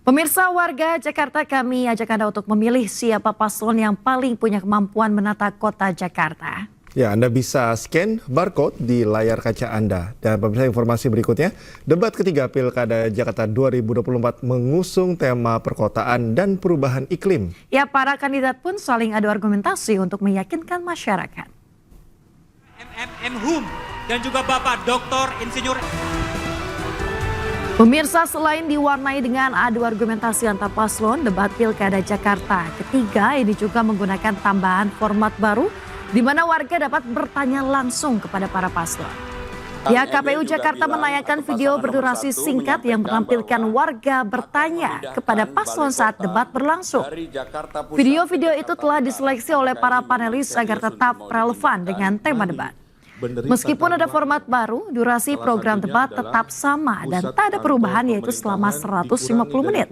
Pemirsa, warga Jakarta, kami ajak Anda untuk memilih siapa paslon yang paling punya kemampuan menata kota Jakarta. Ya, Anda bisa scan barcode di layar kaca Anda. Dan pemirsa, informasi berikutnya, debat ketiga Pilkada Jakarta 2024 mengusung tema perkotaan dan perubahan iklim. Ya, para kandidat pun saling adu argumentasi untuk meyakinkan masyarakat. Hum dan juga Bapak Dr. Insinyur. Pemirsa, selain diwarnai dengan adu argumentasi antar paslon, debat Pilkada Jakarta ketiga ini juga menggunakan tambahan format baru di mana warga dapat bertanya langsung kepada para paslon. Ya, KPU Jakarta menayangkan video berdurasi singkat yang menampilkan warga bertanya kepada paslon saat debat berlangsung. Video-video itu telah diseleksi oleh para panelis agar tetap relevan dengan tema debat. Meskipun ada format baru, durasi program debat tetap sama dan tak ada perubahan, yaitu selama 150 menit.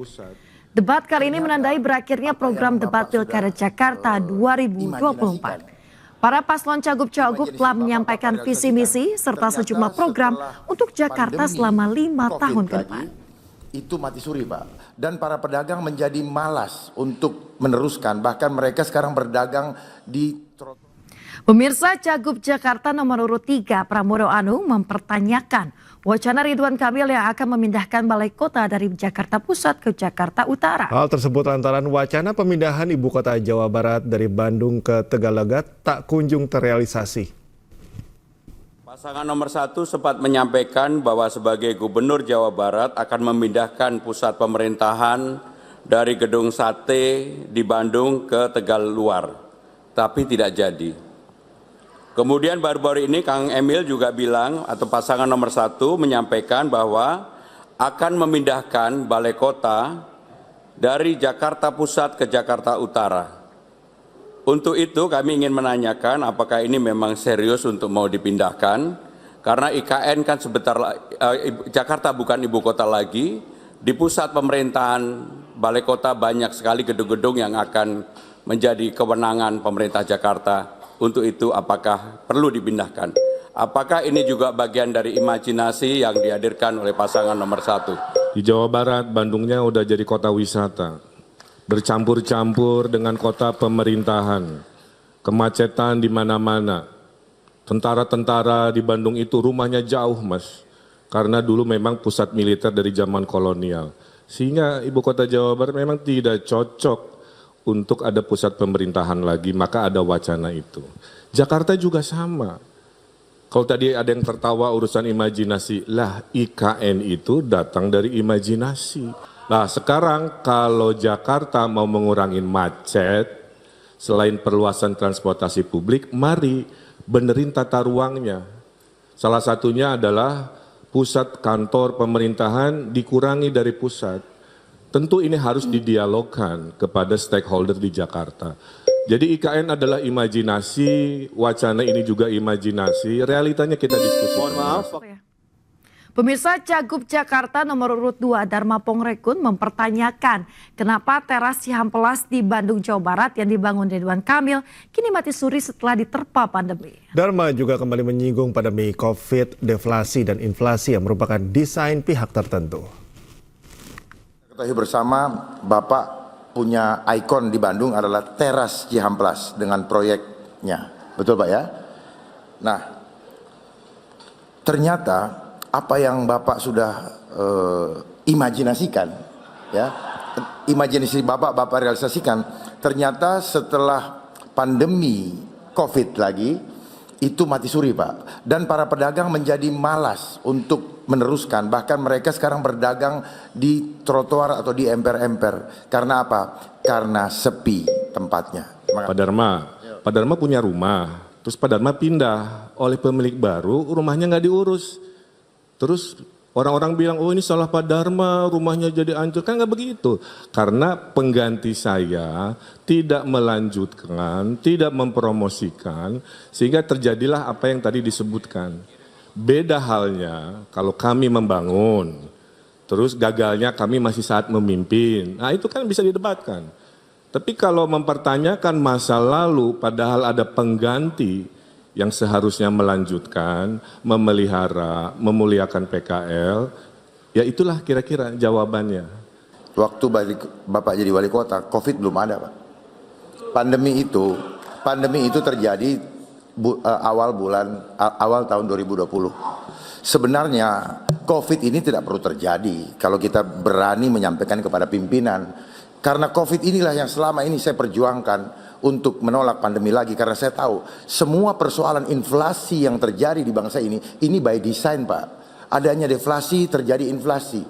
Debat kali ini menandai berakhirnya program debat Pilkada Jakarta 2024. Para paslon cagup-cagup telah menyampaikan visi misi serta sejumlah program untuk Jakarta selama 5 tahun ke depan. Itu mati suri, Pak. Dan para pedagang menjadi malas untuk meneruskan, bahkan mereka sekarang berdagang di trotoar. Pemirsa, Cagup Jakarta nomor urut 3 Pramono Anung mempertanyakan wacana Ridwan Kamil yang akan memindahkan balai kota dari Jakarta Pusat ke Jakarta Utara. Hal tersebut lantaran wacana pemindahan ibu kota Jawa Barat dari Bandung ke Tegalaga tak kunjung terrealisasi. Pasangan nomor 1 sempat menyampaikan bahwa sebagai Gubernur Jawa Barat akan memindahkan pusat pemerintahan dari Gedung Sate di Bandung ke Tegal Luar, tapi tidak jadi. Kemudian baru-baru ini Kang Emil juga bilang, atau pasangan nomor 1 menyampaikan bahwa akan memindahkan balai kota dari Jakarta Pusat ke Jakarta Utara. Untuk itu kami ingin menanyakan apakah ini memang serius untuk mau dipindahkan, karena IKN kan Jakarta bukan ibu kota lagi, di pusat pemerintahan balai kota banyak sekali gedung-gedung yang akan menjadi kewenangan pemerintah Jakarta. Untuk itu apakah perlu dipindahkan? Apakah ini juga bagian dari imajinasi yang dihadirkan oleh pasangan nomor 1? Di Jawa Barat, Bandungnya udah jadi kota wisata. Bercampur-campur dengan kota pemerintahan. Kemacetan di mana-mana. Tentara-tentara di Bandung itu rumahnya jauh, Mas. Karena dulu memang pusat militer dari zaman kolonial. Sehingga ibu kota Jawa Barat memang tidak cocok untuk ada pusat pemerintahan lagi, maka ada wacana itu. Jakarta juga sama. Kalau tadi ada yang tertawa urusan imajinasi, lah IKN itu datang dari imajinasi. Nah sekarang kalau Jakarta mau mengurangi macet, selain perluasan transportasi publik, mari benerin tata ruangnya. Salah satunya adalah pusat kantor pemerintahan dikurangi dari pusat. Tentu ini harus didialogkan kepada stakeholder di Jakarta. Jadi IKN adalah imajinasi, wacana ini juga imajinasi, realitanya kita diskusikan. Mohon maaf. Pemirsa, Cagup Jakarta nomor urut 2 Dharma Pongrekun mempertanyakan kenapa teras Cihampelas di Bandung, Jawa Barat yang dibangun Ridwan Kamil kini mati suri setelah diterpa pandemi. Dharma juga kembali menyinggung pandemi COVID, deflasi dan inflasi yang merupakan desain pihak tertentu. Ketahui bersama, Bapak punya ikon di Bandung adalah teras Cihampelas dengan proyeknya. Betul Pak ya? Nah, ternyata apa yang Bapak sudah imajinasikan, ya, imajinasi Bapak realisasikan, ternyata setelah pandemi COVID lagi, itu mati suri Pak. Dan para pedagang menjadi malas untuk meneruskan, bahkan mereka sekarang berdagang di trotoar atau di emper-emper. Karena apa? Karena sepi tempatnya. Pak Dharma punya rumah, terus Pak Dharma pindah oleh pemilik baru, rumahnya nggak diurus. Terus orang-orang bilang, oh ini salah Pak Dharma, rumahnya jadi hancur. Kan nggak begitu. Karena pengganti saya tidak melanjutkan, tidak mempromosikan, sehingga terjadilah apa yang tadi disebutkan. Beda halnya kalau kami membangun, terus gagalnya kami masih saat memimpin. Nah itu kan bisa didebatkan. Tapi kalau mempertanyakan masa lalu padahal ada pengganti yang seharusnya melanjutkan, memelihara, memuliakan PKL, ya itulah kira-kira jawabannya. Waktu Bapak jadi wali kota, COVID belum ada, Pak. Pandemi itu terjadi awal tahun 2020. Sebenarnya COVID ini tidak perlu terjadi kalau kita berani menyampaikan kepada pimpinan. Karena COVID inilah yang selama ini saya perjuangkan untuk menolak pandemi lagi, karena saya tahu semua persoalan inflasi yang terjadi di bangsa ini by design, Pak. Adanya deflasi, terjadi inflasi.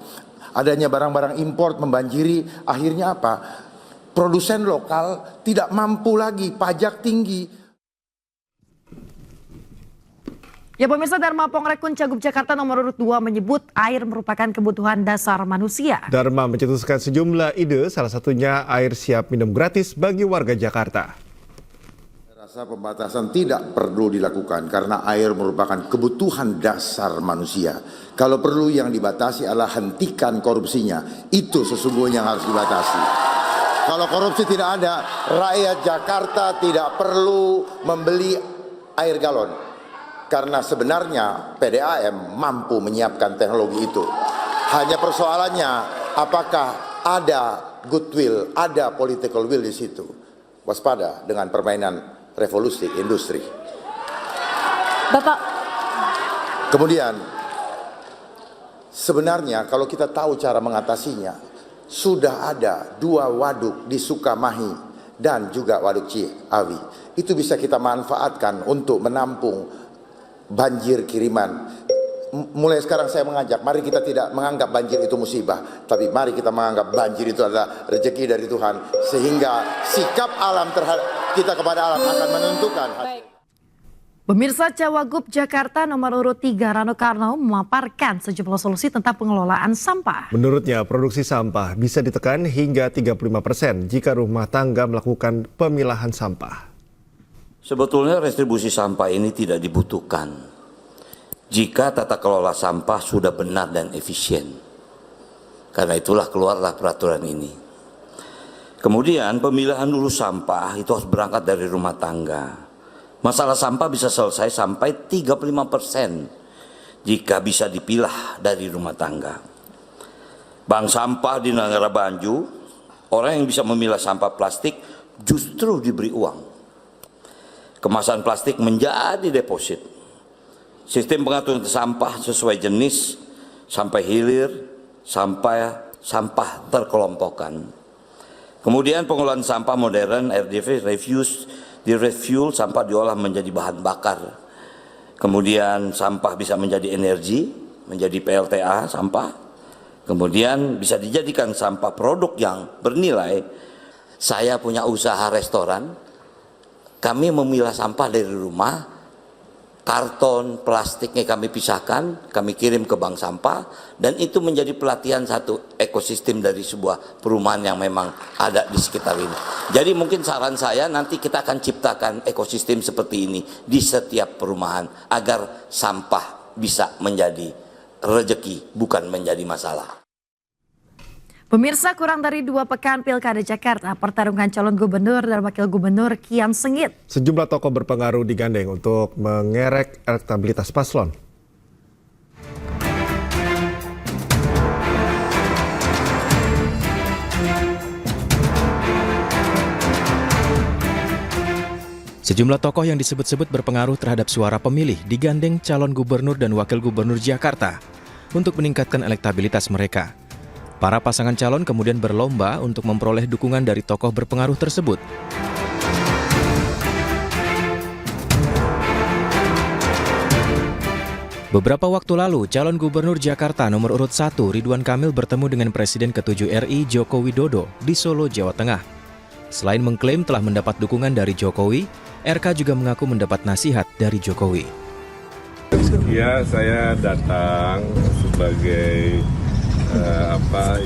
Adanya barang-barang import membanjiri, akhirnya apa? Produsen lokal tidak mampu lagi, pajak tinggi. Ya pemirsa, Dharma Pongrekun Cagup Jakarta nomor urut 2 menyebut air merupakan kebutuhan dasar manusia. Dharma mencetuskan sejumlah ide, salah satunya air siap minum gratis bagi warga Jakarta. Rasa pembatasan tidak perlu dilakukan karena air merupakan kebutuhan dasar manusia. Kalau perlu yang dibatasi adalah hentikan korupsinya. Itu sesungguhnya yang harus dibatasi. Kalau korupsi tidak ada, rakyat Jakarta tidak perlu membeli air galon. Karena sebenarnya PDAM mampu menyiapkan teknologi itu. Hanya persoalannya apakah ada goodwill, ada political will di situ. Waspada dengan permainan revolusi industri. Bapak. Kemudian, sebenarnya kalau kita tahu cara mengatasinya, sudah ada 2 waduk di Sukamahi dan juga waduk Ciawi. Itu bisa kita manfaatkan untuk menampung banjir kiriman. Mulai sekarang saya mengajak, mari kita tidak menganggap banjir itu musibah, tapi mari kita menganggap banjir itu adalah rezeki dari Tuhan, sehingga sikap alam terhadap kita kepada alam akan menentukan. Pemirsa, Cawagup Jakarta nomor urut 3 Rano Karno memaparkan sejumlah solusi tentang pengelolaan sampah. Menurutnya, produksi sampah bisa ditekan hingga 35% jika rumah tangga melakukan pemilahan sampah. Sebetulnya restribusi sampah ini tidak dibutuhkan jika tata kelola sampah sudah benar dan efisien. Karena itulah keluarlah peraturan ini. Kemudian pemilahan dulu sampah itu harus berangkat dari rumah tangga. Masalah sampah bisa selesai sampai 35% jika bisa dipilah dari rumah tangga. Bank sampah di Negara Banju, orang yang bisa memilah sampah plastik justru diberi uang. Kemasan plastik menjadi deposit. Sistem pengaturan sampah sesuai jenis sampai hilir, sampai sampah terkelompokkan. Kemudian pengolahan sampah modern, RDV, refuse, di refuel, sampah diolah menjadi bahan bakar. Kemudian sampah bisa menjadi energi, menjadi PLTA sampah. Kemudian bisa dijadikan sampah produk yang bernilai. Saya punya usaha restoran, kami memilah sampah dari rumah, karton, plastiknya kami pisahkan, kami kirim ke bank sampah, dan itu menjadi pelatihan satu ekosistem dari sebuah perumahan yang memang ada di sekitar ini. Jadi mungkin saran saya nanti kita akan ciptakan ekosistem seperti ini di setiap perumahan agar sampah bisa menjadi rezeki, bukan menjadi masalah. Pemirsa, kurang dari 2 pekan Pilkada Jakarta, pertarungan calon gubernur dan wakil gubernur kian sengit. Sejumlah tokoh berpengaruh digandeng untuk mengerek elektabilitas paslon. Sejumlah tokoh yang disebut-sebut berpengaruh terhadap suara pemilih digandeng calon gubernur dan wakil gubernur Jakarta untuk meningkatkan elektabilitas mereka. Para pasangan calon kemudian berlomba untuk memperoleh dukungan dari tokoh berpengaruh tersebut. Beberapa waktu lalu, calon gubernur Jakarta nomor urut 1 Ridwan Kamil bertemu dengan Presiden ke-7 RI Joko Widodo di Solo, Jawa Tengah. Selain mengklaim telah mendapat dukungan dari Jokowi, RK juga mengaku mendapat nasihat dari Jokowi. Ya, saya datang sebagai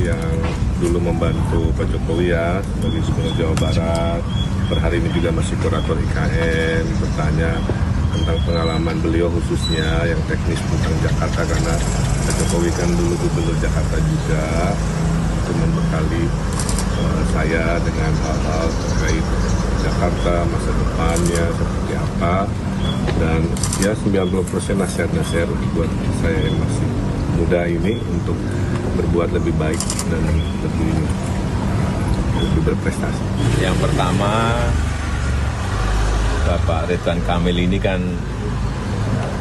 yang dulu membantu Pak Jokowi ya sebagai Gubernur Jawa Barat. Per hari ini juga masih kurator IKN, bertanya tentang pengalaman beliau khususnya yang teknis tentang Jakarta, karena Pak Jokowi kan dulu Gubernur Jakarta juga, untuk membekali saya dengan hal-hal terkait Jakarta, masa depannya seperti apa, dan ya 90% nasihat-nasihat buat saya yang masih muda ini untuk berbuat lebih baik dan lebih berprestasi. Yang pertama, Bapak Ridwan Kamil ini kan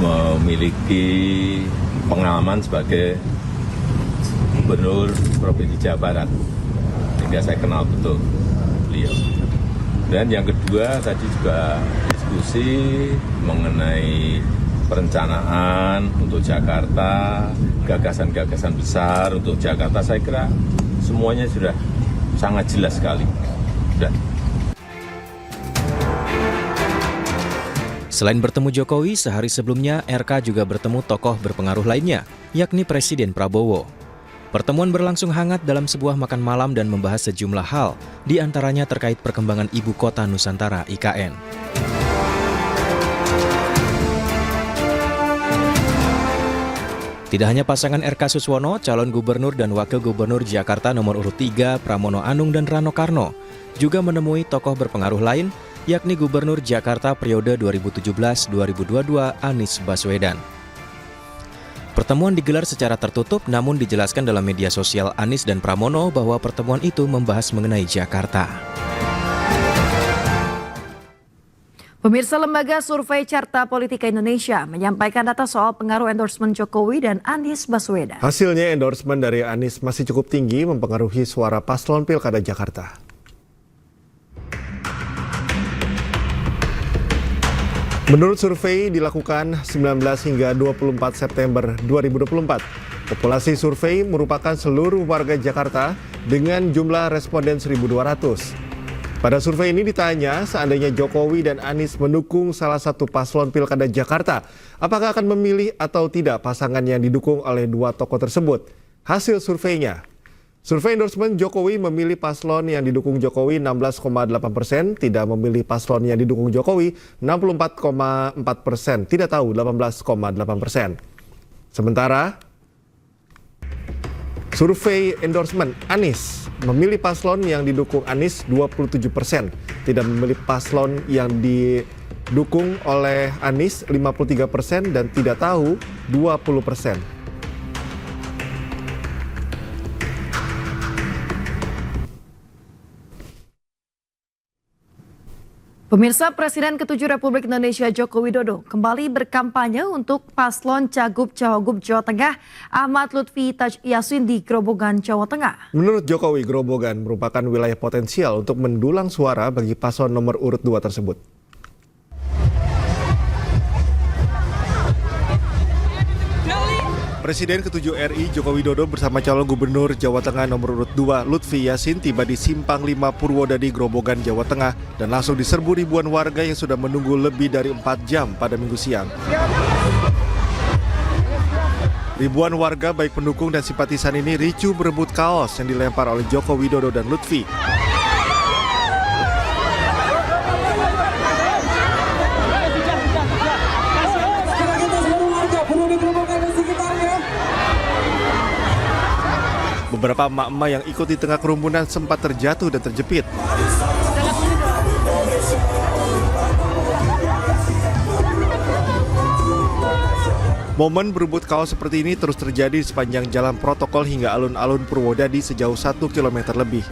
memiliki pengalaman sebagai Gubernur Provinsi Jawa Barat, sehingga saya kenal betul beliau. Dan yang kedua tadi juga diskusi mengenai perencanaan untuk Jakarta, gagasan-gagasan besar untuk Jakarta. Saya kira semuanya sudah sangat jelas sekali. Selain bertemu Jokowi, sehari sebelumnya RK juga bertemu tokoh berpengaruh lainnya, yakni Presiden Prabowo. Pertemuan berlangsung hangat dalam sebuah makan malam dan membahas sejumlah hal, di antaranya terkait perkembangan Ibu Kota Nusantara (IKN). Tidak hanya pasangan RK Suswono, calon gubernur dan wakil gubernur Jakarta nomor urut 3 Pramono Anung dan Rano Karno juga menemui tokoh berpengaruh lain, yakni Gubernur Jakarta periode 2017-2022 Anies Baswedan. Pertemuan digelar secara tertutup, namun dijelaskan dalam media sosial Anies dan Pramono bahwa pertemuan itu membahas mengenai Jakarta. Pemirsa, Lembaga Survei Carta Politika Indonesia menyampaikan data soal pengaruh endorsement Jokowi dan Anies Baswedan. Hasilnya endorsement dari Anies masih cukup tinggi mempengaruhi suara paslon Pilkada Jakarta. Menurut survei dilakukan 19 hingga 24 September 2024, populasi survei merupakan seluruh warga Jakarta dengan jumlah responden 1.200. Pada survei ini ditanya, seandainya Jokowi dan Anies mendukung salah satu paslon Pilkada Jakarta, apakah akan memilih atau tidak pasangan yang didukung oleh dua tokoh tersebut? Hasil surveinya, survei endorsement Jokowi memilih paslon yang didukung Jokowi 16,8%, tidak memilih paslon yang didukung Jokowi 64,4%, tidak tahu 18,8%. Sementara survei endorsement Anies memilih paslon yang didukung Anies 27%, tidak memilih paslon yang didukung oleh Anies 53% dan tidak tahu 20%. Pemirsa, Presiden ke-7 Republik Indonesia Joko Widodo kembali berkampanye untuk paslon Cagup Cawagup Jawa Tengah Ahmad Lutfi Taj Yassin di Grobogan, Jawa Tengah. Menurut Jokowi, Grobogan merupakan wilayah potensial untuk mendulang suara bagi paslon nomor urut 2 tersebut. Presiden ke-7 RI Joko Widodo bersama calon gubernur Jawa Tengah nomor urut 2 Lutfi Yassin tiba di Simpang 5 Purwodadi, Grobogan, Jawa Tengah dan langsung diserbu ribuan warga yang sudah menunggu lebih dari 4 jam pada Minggu siang. Ribuan warga baik pendukung dan simpatisan ini ricuh berebut kaos yang dilempar oleh Joko Widodo dan Lutfi. Beberapa emak-emak yang ikut di tengah kerumunan sempat terjatuh dan terjepit. Momen berebut kaos seperti ini terus terjadi di sepanjang jalan protokol hingga alun-alun Purwodadi sejauh 1 km lebih.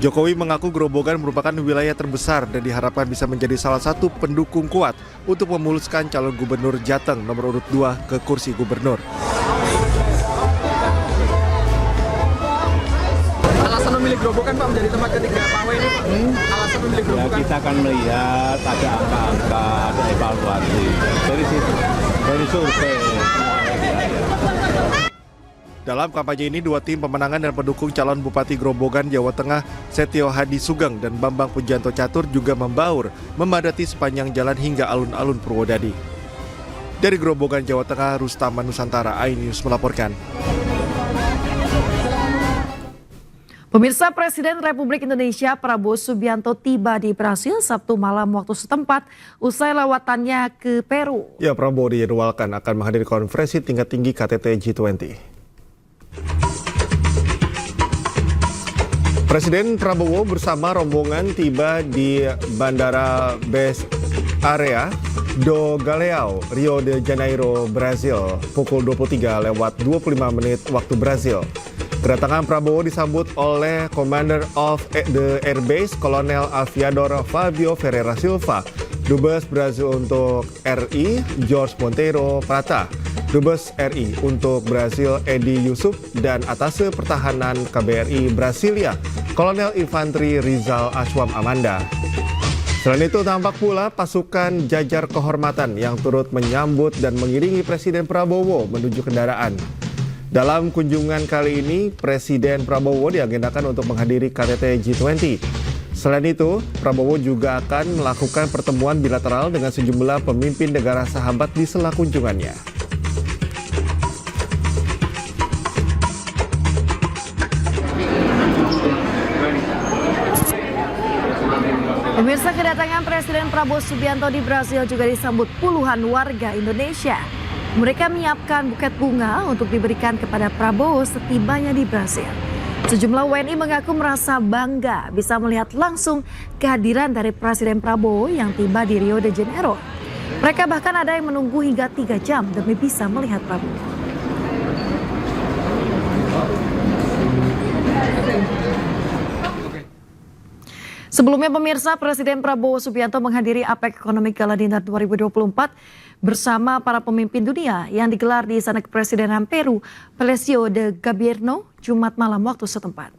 Jokowi mengaku Grobogan merupakan wilayah terbesar dan diharapkan bisa menjadi salah satu pendukung kuat untuk memuluskan calon gubernur Jateng nomor urut 2 ke kursi gubernur. Alasan memilih Grobogan Pak menjadi tempat ketiga Pak W ini Pak? Alasan memilih Grobogan? Kita akan melihat ada angka-angka, ada evaluasi dari situ, dari survei. Dalam kampanye ini, dua tim pemenangan dan pendukung calon Bupati Grobogan, Jawa Tengah, Setio Hadi Sugeng dan Bambang Pujanto Catur juga membaur, memadati sepanjang jalan hingga alun-alun Purwodadi. Dari Grobogan, Jawa Tengah, Rustaman Nusantara, iNews melaporkan. Pemirsa, Presiden Republik Indonesia Prabowo Subianto tiba di Brasil Sabtu malam waktu setempat usai lawatannya ke Peru. Ya, Prabowo dijadwalkan akan menghadiri konferensi tingkat tinggi KTT G20. Presiden Prabowo bersama rombongan tiba di Bandara Best Area do Galeão, Rio de Janeiro, Brazil, pukul 23:25 waktu Brazil. Kedatangan Prabowo disambut oleh Commander of the Air Base, Kolonel Aviador Fabio Ferreira Silva, Dubes Brazil untuk RI, Jorge Monteiro Prata, Dubes RI untuk Brazil, Edi Yusuf, dan Atase Pertahanan KBRI Brasilia, Kolonel Infantri Rizal Ashwam Amanda. Selain itu, tampak pula pasukan jajar kehormatan yang turut menyambut dan mengiringi Presiden Prabowo menuju kendaraan. Dalam kunjungan kali ini, Presiden Prabowo diagendakan untuk menghadiri KTT G20. Selain itu, Prabowo juga akan melakukan pertemuan bilateral dengan sejumlah pemimpin negara sahabat di sela kunjungannya. Pemirsa, kedatangan Presiden Prabowo Subianto di Brasil juga disambut puluhan warga Indonesia. Mereka menyiapkan buket bunga untuk diberikan kepada Prabowo setibanya di Brasil. Sejumlah WNI mengaku merasa bangga bisa melihat langsung kehadiran dari Presiden Prabowo yang tiba di Rio de Janeiro. Mereka bahkan ada yang menunggu hingga 3 jam demi bisa melihat Prabowo. Sebelumnya pemirsa, Presiden Prabowo Subianto menghadiri APEC Economic Gala Dinner 2024 bersama para pemimpin dunia yang digelar di Istana Kepresidenan Peru, Palacio de Gobierno, Jumat malam waktu setempat.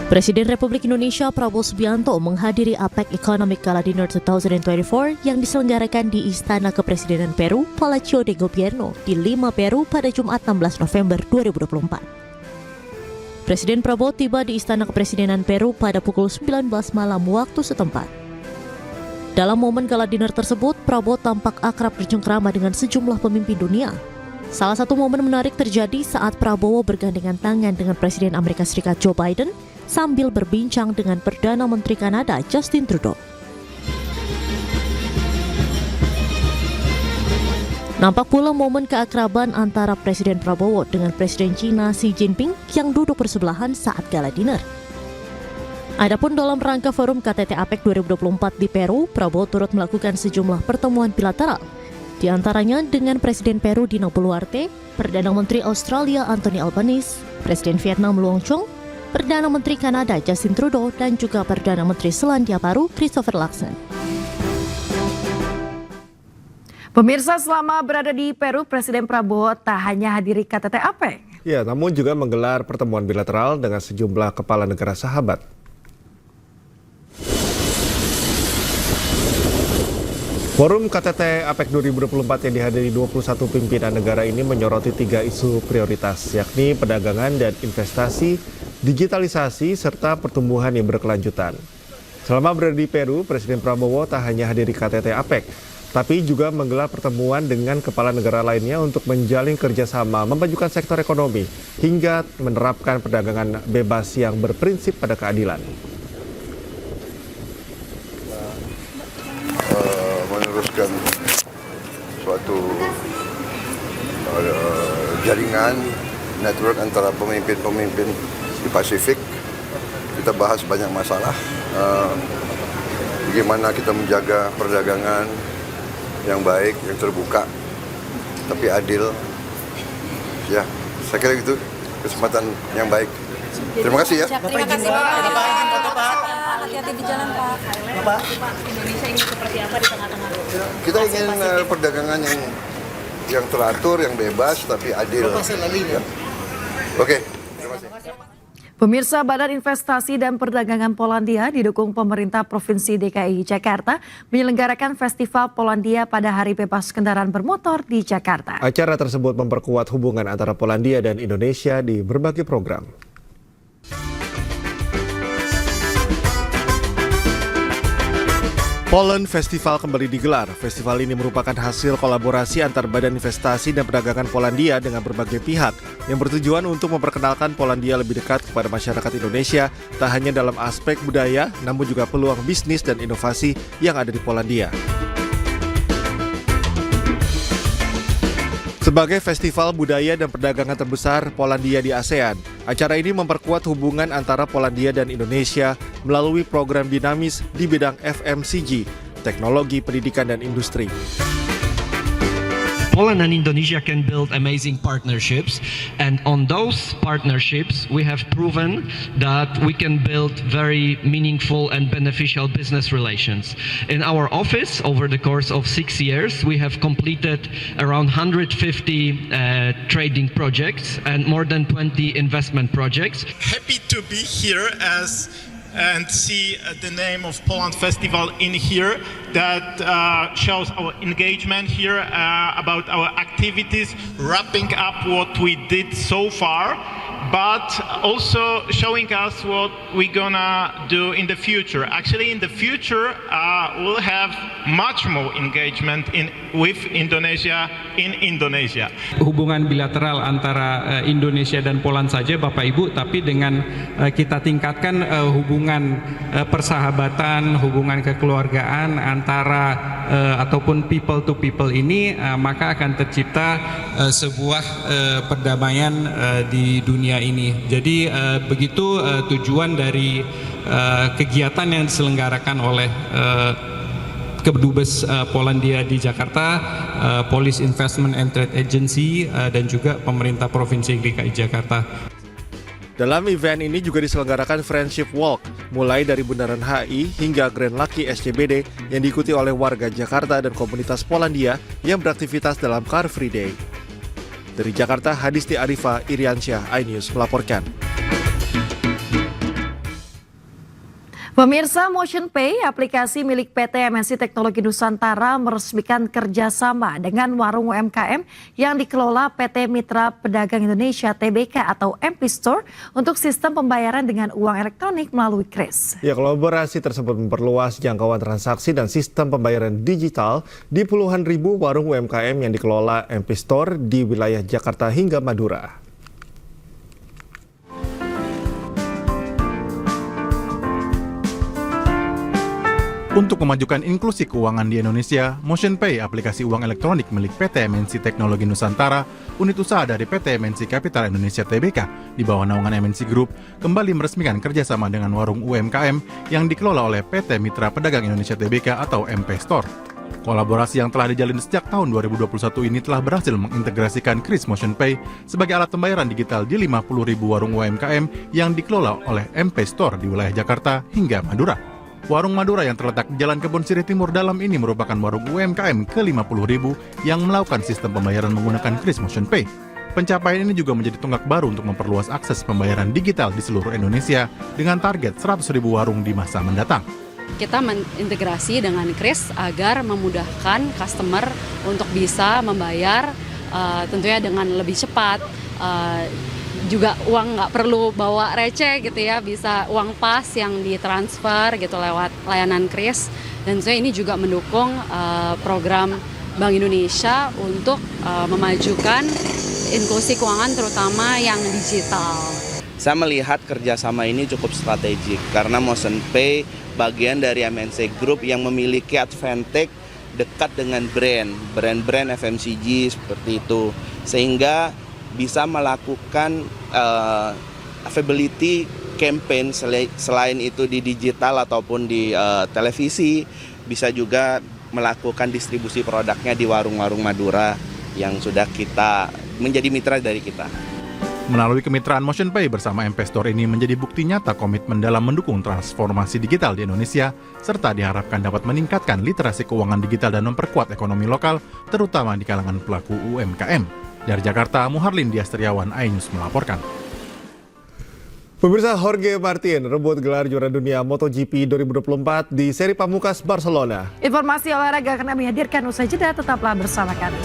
Presiden Republik Indonesia Prabowo Subianto menghadiri APEC Economic Gala Dinner 2024 yang diselenggarakan di Istana Kepresidenan Peru, Palacio de Gobierno, di Lima, Peru pada Jumat 16 November 2024. Presiden Prabowo tiba di Istana Kepresidenan Peru pada pukul 19 malam waktu setempat. Dalam momen Gala Dinner tersebut, Prabowo tampak akrab bercengkrama dengan sejumlah pemimpin dunia. Salah satu momen menarik terjadi saat Prabowo bergandengan tangan dengan Presiden Amerika Serikat Joe Biden sambil berbincang dengan Perdana Menteri Kanada Justin Trudeau. Nampak pula momen keakraban antara Presiden Prabowo dengan Presiden China Xi Jinping yang duduk bersebelahan saat Gala Dinner. Adapun dalam rangka forum KTT APEC 2024 di Peru, Prabowo turut melakukan sejumlah pertemuan bilateral, di antaranya dengan Presiden Peru Dina Boluarte, Perdana Menteri Australia Anthony Albanese, Presiden Vietnam Luong Chong, Perdana Menteri Kanada Justin Trudeau, dan juga Perdana Menteri Selandia Baru Christopher Luxon. Pemirsa, selama berada di Peru, Presiden Prabowo tak hanya hadiri KTT APEC. Ya, namun juga menggelar pertemuan bilateral dengan sejumlah kepala negara sahabat. Forum KTT APEC 2024 yang dihadiri 21 pimpinan negara ini menyoroti 3 isu prioritas, yakni perdagangan dan investasi, digitalisasi, serta pertumbuhan yang berkelanjutan. Selama berada di Peru, Presiden Prabowo tak hanya hadiri KTT APEC, tapi juga menggelar pertemuan dengan kepala negara lainnya untuk menjalin kerjasama, memajukan sektor ekonomi, hingga menerapkan perdagangan bebas yang berprinsip pada keadilan. Meneruskan suatu jaringan network antara pemimpin-pemimpin di Pasifik. Kita bahas banyak masalah, bagaimana kita menjaga perdagangan yang baik, yang terbuka, tapi adil. Ya, saya kira itu kesempatan yang baik. Terima kasih ya. Terima kasih Bapak. Hati-hati di jalan Pak. Bapak, Indonesia ingin seperti apa di tengah-tengah? Kita ingin perdagangan yang teratur, yang bebas, tapi adil. Ya. Oke, terima kasih. Pemirsa, Badan Investasi dan Perdagangan Polandia didukung pemerintah Provinsi DKI Jakarta menyelenggarakan Festival Polandia pada Hari Bebas Kendaraan Bermotor di Jakarta. Acara tersebut memperkuat hubungan antara Polandia dan Indonesia di berbagai program. Poland Festival kembali digelar. Festival ini merupakan hasil kolaborasi antar Badan Investasi dan Perdagangan Polandia dengan berbagai pihak yang bertujuan untuk memperkenalkan Polandia lebih dekat kepada masyarakat Indonesia, tak hanya dalam aspek budaya, namun juga peluang bisnis dan inovasi yang ada di Polandia. Sebagai festival budaya dan perdagangan terbesar Polandia di ASEAN, acara ini memperkuat hubungan antara Polandia dan Indonesia melalui program dinamis di bidang FMCG, teknologi, pendidikan, dan industri. Poland and Indonesia can build amazing partnerships, and on those partnerships we have proven that we can build very meaningful and beneficial business relations. In our office, over the course of 6 years, we have completed around 150 trading projects and more than 20 investment projects. Happy to be here and see the name of Poland Festival in here. That shows our engagement here about our activities, wrapping up what we did so far, but also showing us what we're gonna do in the future. Actually, in the future, we'll have much more engagement with Indonesia in Indonesia. Hubungan bilateral antara Indonesia dan Poland saja Bapak Ibu, tapi dengan kita tingkatkan hubungan persahabatan, hubungan kekeluargaan antara ataupun people to people ini, maka akan tercipta sebuah perdamaian di dunia ini. Jadi begitu tujuan dari kegiatan yang diselenggarakan oleh Kedubes Polandia di Jakarta, Police Investment and Trade Agency, dan juga pemerintah Provinsi DKI Jakarta. Dalam event ini juga diselenggarakan Friendship Walk, mulai dari Bundaran HI hingga Grand Lucky SCBD yang diikuti oleh warga Jakarta dan komunitas Polandia yang beraktivitas dalam Car Free Day. Dari Jakarta, Hadisti Arifa, Iriansyah, iNews melaporkan. Pemirsa, MotionPay, aplikasi milik PT MNC Teknologi Nusantara meresmikan kerjasama dengan warung UMKM yang dikelola PT Mitra Pedagang Indonesia (TBK) atau MP Store untuk sistem pembayaran dengan uang elektronik melalui KRIS. Ya, kolaborasi tersebut memperluas jangkauan transaksi dan sistem pembayaran digital di puluhan ribu warung UMKM yang dikelola MP Store di wilayah Jakarta hingga Madura. Untuk memajukan inklusi keuangan di Indonesia, MotionPay, aplikasi uang elektronik milik PT MNC Teknologi Nusantara, unit usaha dari PT MNC Capital Indonesia (TBK) di bawah naungan MNC Group, kembali meresmikan kerjasama dengan warung UMKM yang dikelola oleh PT Mitra Pedagang Indonesia (TBK) atau MP Store. Kolaborasi yang telah dijalin sejak tahun 2021 ini telah berhasil mengintegrasikan KRIS MotionPay sebagai alat pembayaran digital di 50.000 warung UMKM yang dikelola oleh MP Store di wilayah Jakarta hingga Madura. Warung Madura yang terletak di Jalan Kebon Sirih Timur Dalam ini merupakan warung UMKM ke-50.000 yang melakukan sistem pembayaran menggunakan KRIS MotionPay. Pencapaian ini juga menjadi tonggak baru untuk memperluas akses pembayaran digital di seluruh Indonesia dengan target 100.000 warung di masa mendatang. Kita mengintegrasi dengan KRIS agar memudahkan customer untuk bisa membayar tentunya dengan lebih cepat. Juga uang nggak perlu bawa receh gitu ya, bisa uang pas yang ditransfer gitu lewat layanan KRIS. Dan ini juga mendukung program Bank Indonesia untuk memajukan inklusi keuangan terutama yang digital. Saya melihat kerjasama ini cukup strategik karena MotionPay bagian dari MNC Group yang memiliki advantage dekat dengan brand FMCG seperti itu, sehingga bisa melakukan availability campaign selain itu di digital ataupun di televisi, bisa juga melakukan distribusi produknya di warung-warung Madura yang sudah kita menjadi mitra dari kita. Melalui kemitraan MotionPay bersama MP Store ini menjadi bukti nyata komitmen dalam mendukung transformasi digital di Indonesia, serta diharapkan dapat meningkatkan literasi keuangan digital dan memperkuat ekonomi lokal, terutama di kalangan pelaku UMKM. Dari Jakarta, Muharlin Diastriawan, iNews melaporkan. Pemirsa, Jorge Martin rebut gelar juara dunia MotoGP 2024 di seri pamungkas Barcelona. Informasi olahraga akan kami hadirkan usai jeda, tetaplah bersama kami.